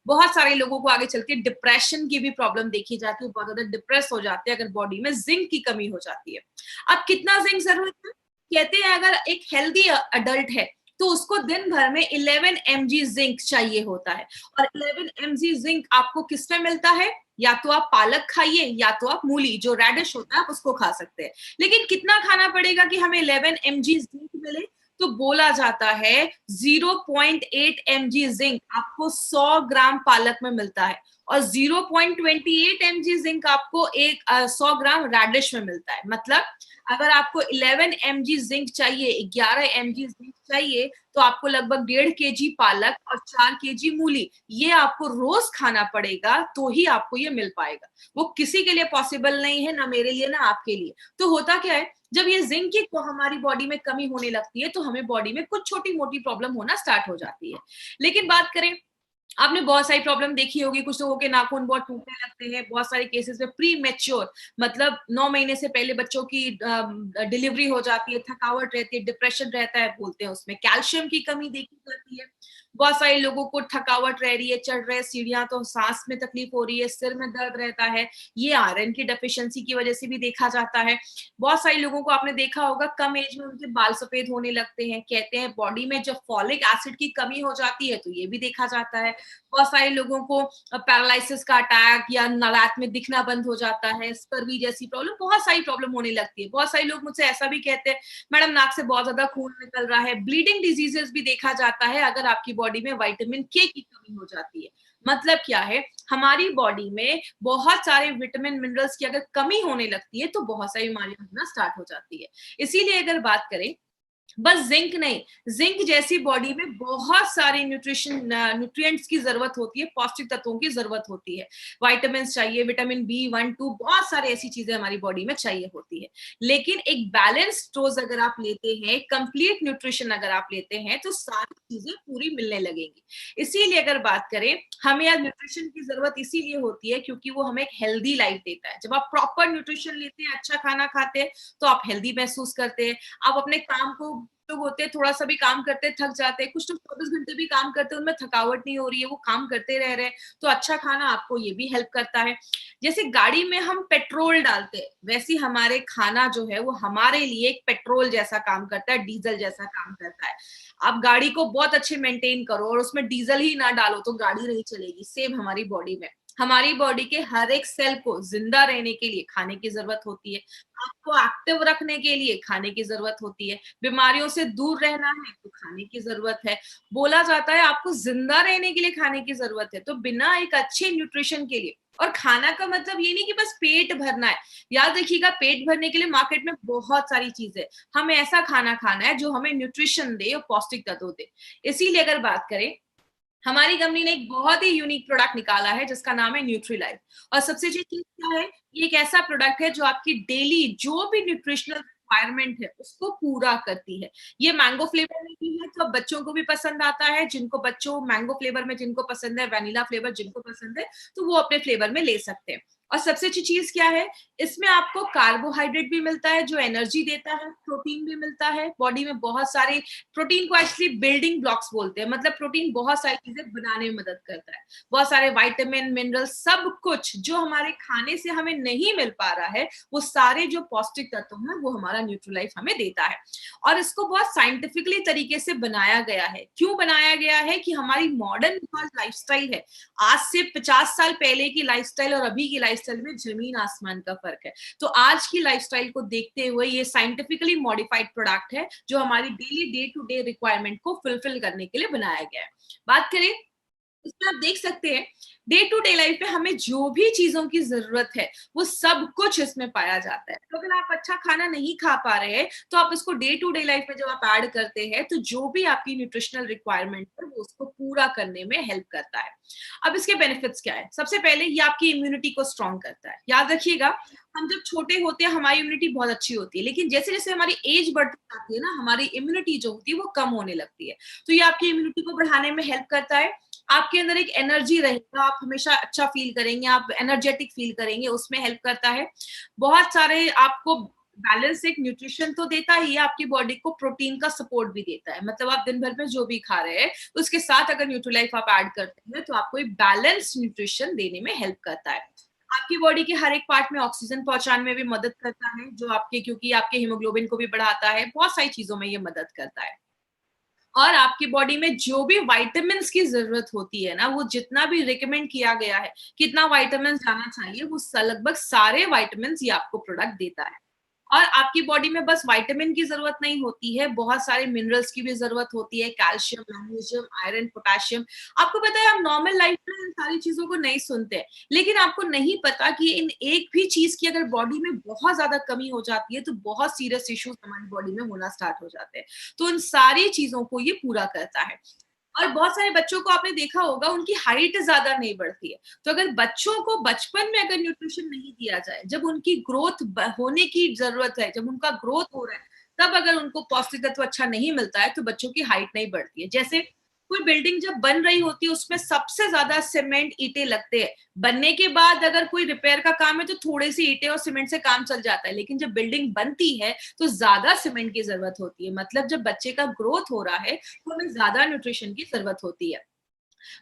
बहुत सारे लोगों को आगे चल के डिप्रेशन की भी प्रॉब्लम देखी जाती है, बहुत ज्यादा डिप्रेस हो जाते हैं अगर बॉडी में जिंक की कमी हो जाती है। अब कितना जिंक जरूरत है? कहते हैं अगर एक हेल्दी अडल्ट है तो उसको दिन भर में 11 mg जिंक चाहिए होता है। और 11 mg जिंक आपको किसमें मिलता है? या तो आप पालक खाइए या तो आप मूली, जो रेडिश होता है, आप उसको खा सकते हैं। लेकिन कितना खाना पड़ेगा कि हमें 11 mg जिंक मिले? तो बोला जाता है 0.8 mg जिंक आपको 100 ग्राम पालक में मिलता है, और 0.28 mg जिंक आपको 100 ग्राम रेडिश में मिलता है। मतलब अगर आपको 11 mg जिंक चाहिए, 11 mg जिंक चाहिए, तो आपको लगभग 1.5 kg पालक और 4 kg मूली, ये आपको रोज खाना पड़ेगा, तो ही आपको ये मिल पाएगा। वो किसी के लिए पॉसिबल नहीं है, ना मेरे लिए ना आपके लिए। तो होता क्या है, जब ये जिंक की हमारी बॉडी में कमी होने लगती है तो हमें बॉडी में कुछ छोटी मोटी प्रॉब्लम होना स्टार्ट हो जाती है। लेकिन बात करें, आपने बहुत सारी प्रॉब्लम देखी होगी, कुछ लोगों के नाखून बहुत टूटने लगते हैं, बहुत सारे केसेस में प्री मैच्योर, मतलब 9 महीने से पहले बच्चों की डिलीवरी हो जाती है, थकावट रहती है, डिप्रेशन रहता है, बोलते हैं उसमें कैल्शियम की कमी देखी जाती है। बहुत सारे लोगों को थकावट रह रही है, चढ़ रहे सीढ़ियां तो सांस में तकलीफ हो रही है, सिर में दर्द रहता है, ये आयरन की डेफिशिएंसी की वजह से भी देखा जाता है। बहुत सारे लोगों को आपने देखा होगा कम एज में उनके बाल सफेद होने लगते हैं। कहते हैं बॉडी में जब फॉलिक एसिड की कमी हो जाती है तो ये भी देखा जाता है। बहुत सारे लोगों को पैरालिसिस का अटैक या रात में दिखना बंद हो जाता है, स्कर्वी जैसी प्रॉब्लम, बहुत सारी प्रॉब्लम होने लगती है। बहुत सारे लोग मुझसे ऐसा भी कहते हैं, मैडम नाक से बहुत ज्यादा खून निकल रहा है। ब्लीडिंग डिजीजेस भी देखा जाता है अगर आपकी बॉडी में विटामिन के की कमी हो जाती है। मतलब क्या है, हमारी बॉडी में बहुत सारे विटामिन मिनरल्स की अगर कमी होने लगती है तो बहुत सारी बीमारियां होना स्टार्ट हो जाती है। इसीलिए अगर बात करें, बस जिंक नहीं, जिंक जैसी बॉडी में बहुत सारे न्यूट्रिएंट्स की जरूरत होती है, पौष्टिक तत्वों की जरूरत होती है। विटामिन चाहिए, विटामिन B1 2, बहुत सारे ऐसी चीजें हमारी बॉडी में चाहिए होती है। लेकिन एक बैलेंस डोज अगर आप लेते हैं, कंप्लीट न्यूट्रिशन अगर आप लेते हैं, तो सारी चीजें पूरी मिलने लगेंगी। इसीलिए अगर बात करें, हमें आज न्यूट्रिशन की जरूरत इसीलिए होती है क्योंकि वो हमें एक हेल्दी लाइफ देता है। जब आप प्रॉपर न्यूट्रिशन लेते हैं, अच्छा खाना खाते हैं, तो आप हेल्दी महसूस करते हैं। आप अपने काम को, लोग होते हैं थोड़ा सा भी काम करते हैं थक जाते हैं, कुछ लोग 24 घंटे भी काम करते हैं, उनमें थकावट नहीं हो रही है, वो काम करते रह रहे हैं, तो अच्छा खाना आपको ये भी हेल्प करता है। जैसे गाड़ी में हम पेट्रोल डालते हैं, वैसे हमारे खाना जो है वो हमारे लिए एक पेट्रोल जैसा काम करता है, डीजल जैसा काम करता है। आप गाड़ी को बहुत अच्छे मेंटेन करो और उसमें डीजल ही ना डालो तो गाड़ी नहीं चलेगी। सेम हमारी बॉडी में, हमारी बॉडी के हर एक सेल को जिंदा रहने के लिए खाने की जरूरत होती है, आपको एक्टिव रखने के लिए खाने की जरूरत होती है, बीमारियों से दूर रहना है तो खाने की जरूरत है। बोला जाता है आपको जिंदा रहने के लिए खाने की जरूरत है, तो बिना एक अच्छे न्यूट्रिशन के लिए, और खाना का मतलब ये नहीं कि बस पेट भरना है। याद रखिएगा, पेट भरने के लिए मार्केट में बहुत सारी चीजें, हमें ऐसा खाना खाना है जो हमें न्यूट्रिशन दे और पौष्टिक तत्व दे। इसीलिए अगर बात करें, हमारी कंपनी ने एक बहुत ही यूनिक प्रोडक्ट निकाला है जिसका नाम है न्यूट्रीलाइफ। और सबसे अच्छी चीज क्या है, ये एक ऐसा प्रोडक्ट है जो आपकी डेली जो भी न्यूट्रिशनल रिक्वायरमेंट है उसको पूरा करती है। ये मैंगो फ्लेवर में भी है, तो बच्चों को भी पसंद आता है, जिनको बच्चों मैंगो फ्लेवर में जिनको पसंद है, वैनिला फ्लेवर जिनको पसंद है, तो वो अपने फ्लेवर में ले सकते हैं। और सबसे अच्छी चीज क्या है, इसमें आपको कार्बोहाइड्रेट भी मिलता है जो एनर्जी देता है, प्रोटीन भी मिलता है, बॉडी में बहुत सारे प्रोटीन को एक्चुअली बिल्डिंग ब्लॉक्स बोलते हैं, मतलब प्रोटीन बहुत सारी चीजें बनाने में मदद करता है। बहुत सारे विटामिन मिनरल, सब कुछ जो हमारे खाने से हमें नहीं मिल पा रहा है, वो सारे जो पौष्टिक तत्व हैं वो हमारा न्यूट्रीलाइफ हमें देता है। और इसको बहुत साइंटिफिकली तरीके से बनाया गया है। क्यों बनाया गया है कि हमारी मॉडर्न लाइफस्टाइल है, आज से 50 साल पहले की लाइफस्टाइल और अभी की लाइफस्टाइल लाइफस्टाइल में जमीन आसमान का फर्क है। तो आज की लाइफस्टाइल को देखते हुए ये साइंटिफिकली मॉडिफाइड प्रोडक्ट है जो हमारी daily day to day requirement को फुलफिल करने के लिए बनाया गया है। बात करें, इसमें आप देख सकते हैं डे टू डे लाइफ में हमें जो भी चीजों की जरूरत है वो सब कुछ इसमें पाया जाता है। तो अगर आप अच्छा खाना नहीं खा पा रहे हैं तो आप इसको डे टू डे लाइफ में जब आप ऐड करते हैं तो जो भी आपकी न्यूट्रिशनल रिक्वायरमेंट है वो उसको पूरा करने में हेल्प करता है। अब इसके बेनिफिट्स क्या है? सबसे पहले ये आपकी इम्यूनिटी को स्ट्रॉन्ग करता है। याद रखिएगा, हम जब छोटे होते हैं हमारी इम्यूनिटी बहुत अच्छी होती है, लेकिन जैसे जैसे हमारी एज बढ़ती जाती है ना, हमारी इम्यूनिटी जो होती है वो कम होने लगती है। तो ये आपकी इम्यूनिटी को बढ़ाने में हेल्प करता है। आपके अंदर एक एनर्जी रहेगा, आप हमेशा अच्छा फील करेंगे, आप एनर्जेटिक फील करेंगे, उसमें हेल्प करता है। बहुत सारे आपको बैलेंस एक न्यूट्रिशन तो देता ही है, आपकी बॉडी को प्रोटीन का सपोर्ट भी देता है। मतलब आप दिन भर में जो भी खा रहे हैं उसके साथ अगर न्यूट्रीलाइफ आप ऐड करते हैं तो आपको एक बैलेंस न्यूट्रिशन देने में हेल्प करता है। आपकी बॉडी के हर एक पार्ट में ऑक्सीजन पहुंचाने में भी मदद करता है, जो आपके क्योंकि आपके हीमोग्लोबिन को भी बढ़ाता है, बहुत सारी चीजों में ये मदद करता है। और आपकी बॉडी में जो भी विटामिन्स की जरूरत होती है ना, वो जितना भी रिकमेंड किया गया है कितना विटामिन जाना चाहिए, वो लगभग सारे विटामिन्स ये आपको प्रोडक्ट देता है। और आपकी बॉडी में बस विटामिन की जरूरत नहीं होती है, बहुत सारे मिनरल्स की भी जरूरत होती है, कैल्शियम, मैग्नीशियम, आयरन, पोटेशियम। आपको पता है हम नॉर्मल लाइफ में इन सारी चीजों को नहीं सुनते हैं, लेकिन आपको नहीं पता कि इन एक भी चीज की अगर बॉडी में बहुत ज्यादा कमी हो जाती है तो बहुत सीरियस इश्यूज हमारी बॉडी में होना स्टार्ट हो जाते हैं। तो इन सारी चीजों को ये पूरा करता है। और बहुत सारे बच्चों को आपने देखा होगा उनकी हाइट ज्यादा नहीं बढ़ती है। तो अगर बच्चों को बचपन में अगर न्यूट्रिशन नहीं दिया जाए, जब उनकी ग्रोथ होने की जरूरत है, जब उनका ग्रोथ हो रहा है, तब अगर उनको पौष्टिक तत्व अच्छा नहीं मिलता है तो बच्चों की हाइट नहीं बढ़ती है। जैसे कोई बिल्डिंग जब बन रही होती है उसमें सबसे ज्यादा सीमेंट ईंटें लगते हैं। बनने के बाद अगर कोई रिपेयर का काम है तो थोड़े सी ईंटें और सीमेंट से काम चल जाता है, लेकिन जब बिल्डिंग बनती है तो ज्यादा सीमेंट की जरूरत होती है। मतलब जब बच्चे का ग्रोथ हो रहा है तो हमें ज्यादा न्यूट्रिशन की जरूरत होती है।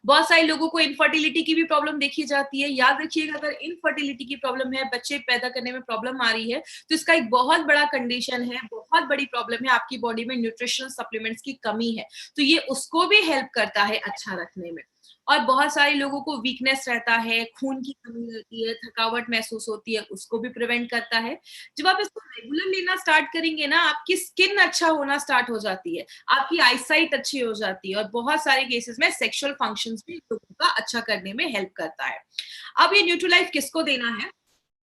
बहुत सारे लोगों को इनफर्टिलिटी की भी प्रॉब्लम देखी जाती है। याद रखिएगा, अगर इनफर्टिलिटी की प्रॉब्लम है, बच्चे पैदा करने में प्रॉब्लम आ रही है, तो इसका एक बहुत बड़ा कंडीशन है, बहुत बड़ी प्रॉब्लम है, आपकी बॉडी में न्यूट्रिशनल सप्लीमेंट्स की कमी है। तो ये उसको भी हेल्प करता है अच्छा रखने में। और बहुत सारे लोगों को वीकनेस रहता है, खून की कमी रहती है, थकावट महसूस होती है, उसको भी प्रिवेंट करता है। जब आप इसको रेगुलर लेना स्टार्ट करेंगे ना, आपकी स्किन अच्छा होना स्टार्ट हो जाती है, आपकी आईसाइट अच्छी हो जाती है, और बहुत सारे केसेस में सेक्सुअल फंक्शंस भी लोगों का अच्छा करने में हेल्प करता है। अब ये न्यूट्रीलाइफ किसको देना है?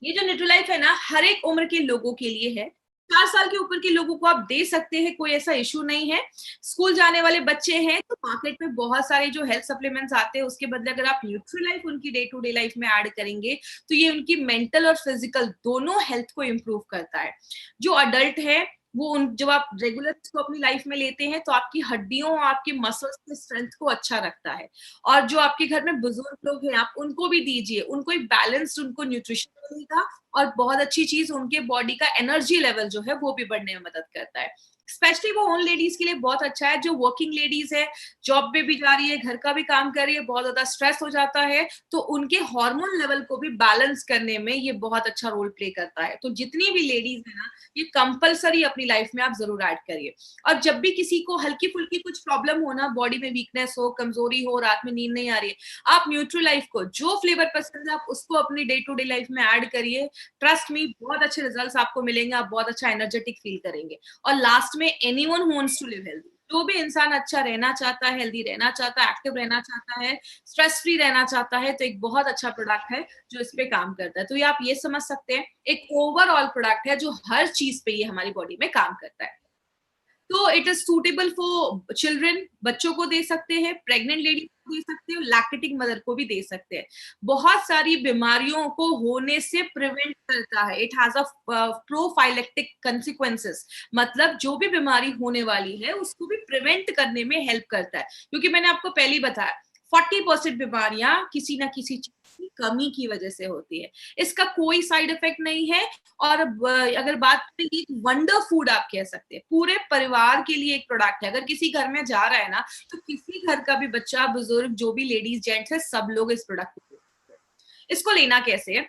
ये जो न्यूट्रीलाइफ है ना, हर एक उम्र के लोगों के लिए है। 4 साल के ऊपर के लोगों को आप दे सकते हैं, कोई ऐसा इश्यू नहीं है। स्कूल जाने वाले बच्चे हैं तो मार्केट में बहुत सारे जो हेल्थ सप्लीमेंट्स आते हैं, उसके बदले अगर आप न्यूट्रीलाइफ उनकी डे टू डे लाइफ में ऐड करेंगे तो ये उनकी मेंटल और फिजिकल दोनों हेल्थ को इम्प्रूव करता है। जो अडल्ट है वो जब आप रेगुलर इसको अपनी लाइफ में लेते हैं तो आपकी हड्डियों और आपके मसल्स के स्ट्रेंथ को अच्छा रखता है। और जो आपके घर में बुजुर्ग लोग हैं आप उनको भी दीजिए, उनको एक बैलेंस्ड उनको न्यूट्रिशन मिलेगा। और बहुत अच्छी चीज, उनके बॉडी का एनर्जी लेवल जो है वो भी बढ़ने में मदद करता है। स्पेशली वो उन लेडीज के लिए बहुत अच्छा है जो वर्किंग लेडीज है, जॉब पे भी जा रही है, घर का भी काम कर रही है, बहुत ज्यादा स्ट्रेस हो जाता है, तो उनके हार्मोन लेवल को भी बैलेंस करने में ये बहुत अच्छा रोल प्ले करता है। तो जितनी भी लेडीज है ना, ये कंपलसरी अपनी लाइफ में आप जरूर ऐड करिए। और जब भी किसी को हल्की फुल्की कुछ प्रॉब्लम हो ना, बॉडी में वीकनेस हो, कमजोरी हो, रात में नींद नहीं आ रही है, आप न्यूट्रीलाइफ को जो फ्लेवर पसंद है आप उसको अपनी डे टू डे लाइफ में ऐड करिए। ट्रस्ट मी, बहुत अच्छे रिजल्ट्स आपको मिलेंगे, आप बहुत अच्छा एनर्जेटिक फील करेंगे। और लास्ट में anyone who wants to live healthy, जो भी इंसान अच्छा रहना चाहता है, हेल्दी रहना चाहता है, एक्टिव रहना चाहता है, स्ट्रेस फ्री रहना चाहता है, तो एक बहुत अच्छा प्रोडक्ट है जो इस पे काम करता है। तो ये आप ये समझ सकते हैं, एक ओवरऑल प्रोडक्ट है जो हर चीज पे ये हमारी बॉडी में काम करता है। तो it is suitable for children, बच्चों को दे सकते हैं, प्रेग्नेंट लेडीज को दे सकते हैं, लैक्टेटिंग मदर को भी दे सकते हैं। बहुत सारी बीमारियों को होने से प्रिवेंट करता है। It has a prophylactic consequences, मतलब जो भी बीमारी होने वाली है उसको भी प्रिवेंट करने में हेल्प करता है। क्योंकि मैंने आपको पहले ही बताया 40% बीमारियां किसी ना किसी चीज की कमी की वजह से होती है। इसका कोई साइड इफेक्ट नहीं है। और अगर बात करें, वंडर फूड आप कह सकते हैं, पूरे परिवार के लिए एक प्रोडक्ट है। अगर किसी घर में जा रहा है ना, तो किसी घर का भी बच्चा, बुजुर्ग, जो भी लेडीज जेंट्स है, सब लोग इस प्रोडक्ट को, इसको लेना कैसे है?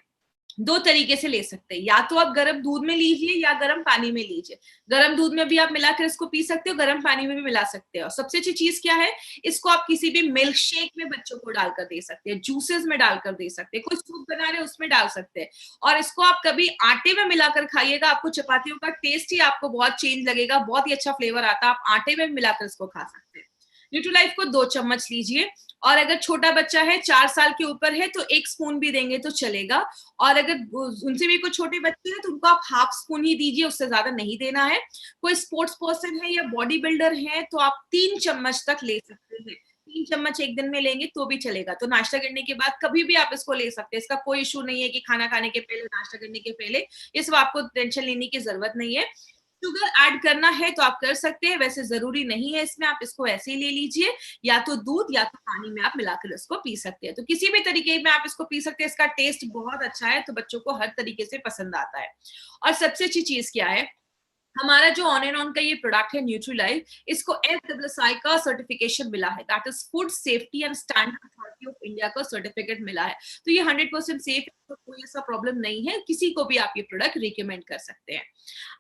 दो तरीके से ले सकते हैं, या तो आप गर्म दूध में लीजिए या गर्म पानी में लीजिए। गर्म दूध में भी आप मिलाकर इसको पी सकते हो, गर्म पानी में भी मिला सकते हो। सबसे अच्छी चीज क्या है, इसको आप किसी भी मिल्क शेक में बच्चों को डालकर दे सकते हैं, जूसेस में डालकर दे सकते हैं, कोई सूप बना रहे हैं उसमें डाल सकते हैं। और इसको आप कभी आटे में मिलाकर खाइएगा, आपको चपातियों का टेस्ट ही आपको बहुत चेंज लगेगा, बहुत ही अच्छा फ्लेवर आता है। आप आटे में मिलाकर इसको खा सकते हैं। न्यूट्रीलाइफ को 2 चम्मच लीजिए, और अगर छोटा बच्चा है 4 साल के ऊपर है तो 1 स्पून भी देंगे तो चलेगा। और अगर उनसे भी कोई छोटे बच्चे हैं तो उनको आप हाफ स्पून ही दीजिए, उससे ज्यादा नहीं देना है। कोई स्पोर्ट्स पर्सन है या बॉडी बिल्डर है तो आप 3 चम्मच तक ले सकते हैं। 3 चम्मच एक दिन में लेंगे तो भी चलेगा। तो नाश्ता करने के बाद कभी भी आप इसको ले सकते हैं, इसका कोई इशू नहीं है कि खाना खाने के पहले, नाश्ता करने के पहले, ये सब आपको टेंशन लेने की जरूरत नहीं है। शुगर ऐड करना है तो आप कर सकते हैं, वैसे जरूरी नहीं है इसमें, आप इसको ऐसे ही ले लीजिए, या तो दूध या तो पानी में आप मिलाकर इसको पी सकते हैं। तो किसी भी तरीके में आप इसको पी सकते हैं, इसका टेस्ट बहुत अच्छा है तो बच्चों को हर तरीके से पसंद आता है। और सबसे अच्छी चीज क्या है, हमारा जो ऑन एंड ऑन का ये प्रोडक्ट है न्यूट्रीलाइफ, इसको FSSAI का सर्टिफिकेशन मिला है, that is food safety and standard authority of India का सर्टिफिकेट मिला है। तो ये 100% सेफ है, तो कोई ऐसा प्रॉब्लम नहीं है, किसी को भी आप ये प्रोडक्ट रिकमेंड कर सकते हैं।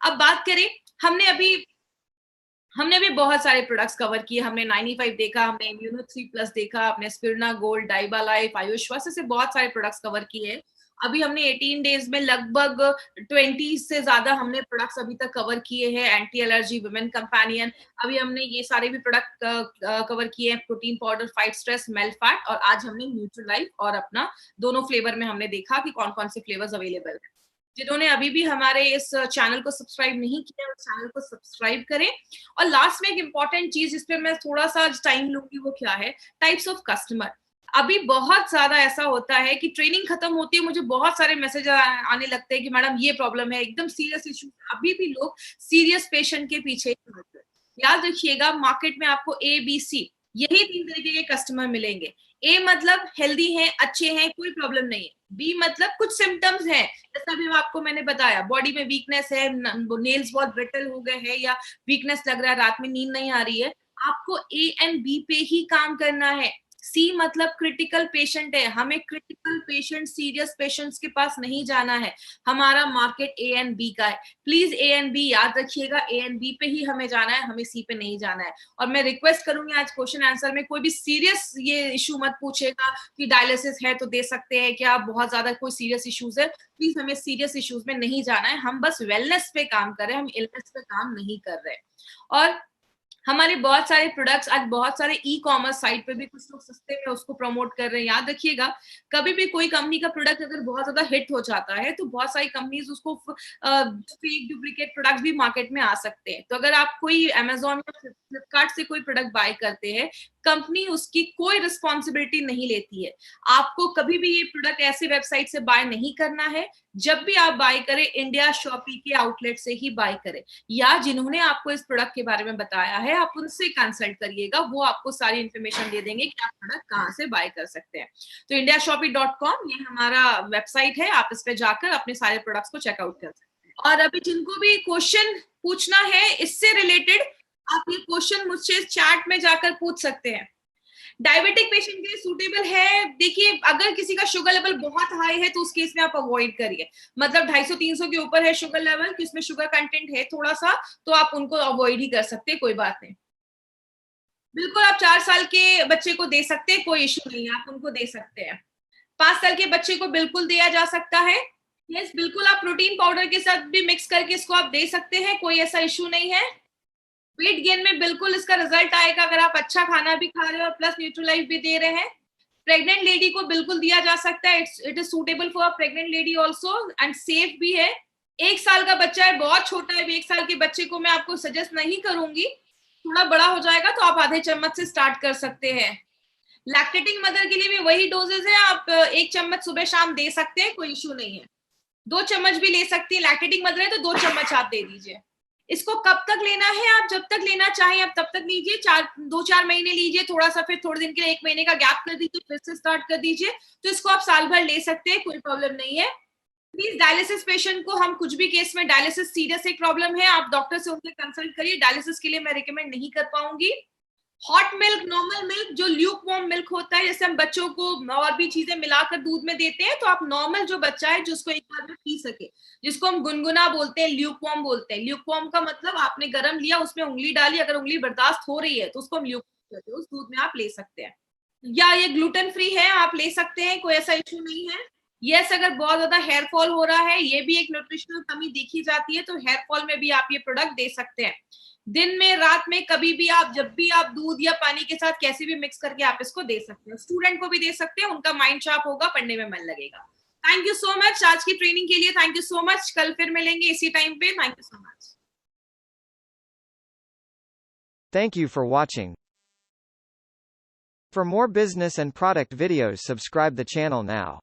अब बात करें, हमने अभी बहुत सारे प्रोडक्ट्स कवर किए। हमने 95 देखा, हमने इम्यूनो 3+ देखा, हमने स्पिरना गोल्ड, डाइबा लाइफ, आयुष्वास, से बहुत सारे प्रोडक्ट्स कवर किए हैं। अभी हमने 18 डेज में लगभग 20 से ज्यादा हमने प्रोडक्ट्स अभी तक कवर किए हैं। एंटी एलर्जी, वुमेन कंपेनियन, अभी हमने ये सारे भी प्रोडक्ट कवर किए हैं। Protein powder, fight stress, melt fat, और आज हमने न्यूट्रीलाइफ और अपना दोनों फ्लेवर में हमने देखा कि कौन कौन से फ्लेवर्स अवेलेबल है। जिन्होंने अभी भी हमारे इस चैनल को सब्सक्राइब नहीं किया, उस चैनल को सब्सक्राइब करें। और लास्ट में एक इंपॉर्टेंट चीज जिस पे मैं थोड़ा सा टाइम लूंगी, वो क्या है, टाइप्स ऑफ कस्टमर। अभी बहुत ज्यादा ऐसा होता है कि ट्रेनिंग खत्म होती है, मुझे बहुत सारे मैसेज आने लगते हैं कि मैडम ये प्रॉब्लम है, एकदम सीरियस इशू। अभी भी लोग सीरियस पेशेंट के पीछे ही भागते हैं। याद रखिएगा, मार्केट में आपको ABC, यही 3 तरीके के कस्टमर मिलेंगे। A मतलब हेल्दी है, अच्छे हैं, कोई प्रॉब्लम नहीं है। B मतलब कुछ सिम्टम्स है, जैसा भी आपको मैंने बताया, बॉडी में वीकनेस है, नेल्स बहुत ब्रिटल हो गए हैं, या वीकनेस लग रहा है, रात में नींद नहीं आ रही है, आपको A एंड B पे ही काम करना है। C मतलब क्रिटिकल पेशेंट है, हमें क्रिटिकल पेशेंट, सीरियस पेशेंट्स के पास नहीं जाना है। हमारा मार्केट A एंड B का है। प्लीज A एंड B याद रखिएगा, A एंड B पे ही हमें जाना है, हमें C पे नहीं जाना है। और मैं रिक्वेस्ट करूंगी, आज क्वेश्चन आंसर में कोई भी सीरियस ये इशू मत पूछेगा कि डायलिसिस है तो दे सकते हैं क्या, बहुत ज्यादा कोई सीरियस इश्यूज है। प्लीज हमें सीरियस इश्यूज में नहीं जाना है, हम बस वेलनेस पे काम कर रहे हैं, हम इलनेस पे काम नहीं कर रहे। और हमारे बहुत सारे प्रोडक्ट्स आज बहुत सारे ई-कॉमर्स साइट पे भी कुछ लोग सस्ते में उसको प्रमोट कर रहे हैं। याद रखिएगा, कभी भी कोई कंपनी का प्रोडक्ट अगर बहुत ज्यादा हिट हो जाता है तो बहुत सारी कंपनीज उसको फेक डुप्लीकेट प्रोडक्ट भी मार्केट में आ सकते हैं। तो अगर आप कोई अमेजोन या फ्लिपकार्ट से कोई प्रोडक्ट बाय करते हैं, कंपनी उसकी कोई रिस्पॉन्सिबिलिटी नहीं लेती है। आपको कभी भी ये प्रोडक्ट ऐसे वेबसाइट से बाय नहीं करना है। जब भी आप बाय करें, इंडिया शॉपी के आउटलेट से ही बाय करें, या जिन्होंने आपको इस प्रोडक्ट के बारे में बताया है आप उनसे कंसल्ट करिएगा, वो आपको सारी इंफॉर्मेशन दे देंगे कि आप प्रोडक्ट कहाँ से बाय कर सकते हैं। तो indiashopee.com ये हमारा वेबसाइट है, आप इस पे जाकर अपने सारे प्रोडक्ट्स को चेकआउट कर सकते हैं। और अभी जिनको भी क्वेश्चन पूछना है इससे रिलेटेड, आप ये क्वेश्चन मुझसे चैट में जाकर पूछ सकते हैं। डायबिटिक पेशेंट के लिए सूटेबल है, देखिए अगर किसी का शुगर लेवल बहुत हाई है तो उस केस में आप अवॉइड करिए। मतलब 250-300 के ऊपर है शुगर लेवल, कि उसमें शुगर कंटेंट है थोड़ा सा, तो आप उनको अवॉइड ही कर सकते हैं, कोई बात नहीं। बिल्कुल आप 4 साल के बच्चे को दे सकते हैं, कोई इश्यू नहीं है, आप उनको दे सकते हैं। 5 साल के बच्चे को बिल्कुल दिया जा सकता है। यस, बिल्कुल आप प्रोटीन पाउडर के साथ भी मिक्स करके इसको आप दे सकते हैं, कोई ऐसा इश्यू नहीं है। वेट गेन में बिल्कुल इसका रिजल्ट आएगा अगर आप अच्छा खाना भी खा रहे हो और प्लस न्यूट्रीलाइफ भी दे रहे हैं। प्रेग्नेंट लेडी को बिल्कुल दिया जा सकता है, it is suitable for pregnant lady also, and safe भी है। 1 साल का बच्चा है, बहुत छोटा है, 1 साल के बच्चे को मैं आपको सजेस्ट नहीं करूंगी, थोड़ा बड़ा हो जाएगा तो आप आधे चम्मच से स्टार्ट कर सकते हैं। लैक्टेटिंग मदर के लिए भी वही डोजेज है, आप 1 चम्मच सुबह शाम दे सकते हैं, कोई इशू नहीं है। 2 चम्मच भी ले सकती है, लैक्टेटिंग मदर है तो 2 चम्मच आप दे दीजिए। इसको कब तक लेना है, आप जब तक लेना चाहें आप तब तक लीजिए, 2-4 महीने लीजिए, थोड़ा सा फिर थोड़े दिन के लिए 1 महीने का गैप कर दीजिए, फिर से स्टार्ट कर दीजिए। तो इसको आप साल भर ले सकते हैं, कोई प्रॉब्लम नहीं है। प्लीज डायलिसिस पेशेंट को, हम कुछ भी केस में, डायलिसिस सीरियस एक प्रॉब्लम है, आप डॉक्टर से उनसे कंसल्ट करिए, डायलिसिस के लिए मैं रिकमेंड नहीं कर पाऊंगी। हॉट मिल्क, नॉर्मल मिल्क, जो ल्यूक वार्म मिल्क होता है, जैसे हम बच्चों को और भी चीजें मिलाकर दूध में देते हैं, तो आप नॉर्मल जो बच्चा है जिसको एक बार में पी सके, जिसको हम गुनगुना बोलते हैं, ल्यूक वार्म बोलते हैं। ल्यूक वार्म का मतलब आपने गरम लिया, उसमें उंगली डाली, अगर उंगली बर्दाश्त हो रही है तो उसको हम ल्यूक कहते हैं, उस दूध में आप ले सकते हैं। या ये ग्लूटेन फ्री है, आप ले सकते हैं, कोई ऐसा इश्यू नहीं है। यस, अगर बहुत ज्यादा हेयर फॉल हो रहा है, ये भी एक न्यूट्रिशनल कमी देखी जाती है, तो हेयर फॉल में भी आप ये प्रोडक्ट दे सकते हैं। दिन में, रात में, कभी भी आप, जब भी आप दूध या पानी के साथ कैसे भी मिक्स करके आप इसको दे सकते हैं। स्टूडेंट को भी दे सकते हैं, उनका माइंड शार्प होगा, पढ़ने में मन लगेगा। थैंक यू सो मच आज की ट्रेनिंग के लिए, थैंक यू सो मच। कल फिर मिलेंगे इसी टाइम पे। Thank you so much. Thank you for watching. For more business and product videos, subscribe the channel now.